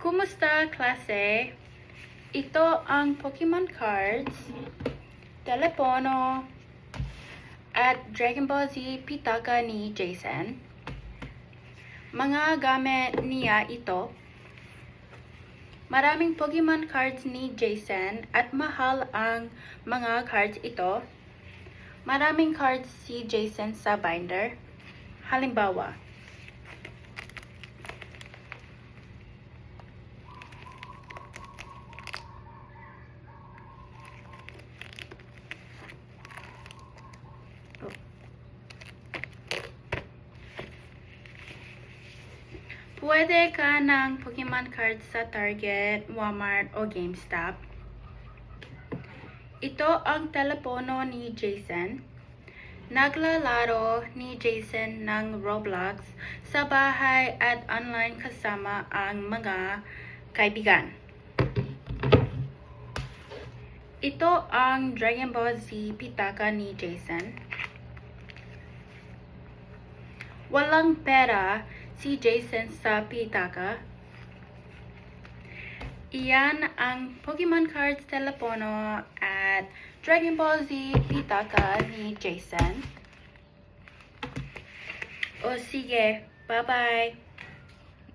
Kumusta, klase? Ito ang Pokemon cards, telepono, at Dragon Ball Z pitaka ni Jason. Mga gamit niya ito. Maraming Pokemon cards ni Jason at mahal ang mga cards ito. Maraming cards si Jason sa binder. Halimbawa, pwede ka ng Pokemon cards sa Target, Walmart o GameStop. Ito ang telepono ni Jason. Naglalaro ni Jason ng Roblox sa bahay at online kasama ang mga kaibigan. Ito ang Dragon Ball Z pitaka ni Jason. Walang pera si Jason sa pitaka. Iyan ang Pokemon cards, telepono at Dragon Ball Z pitaka ni Jason. O sige, bye-bye!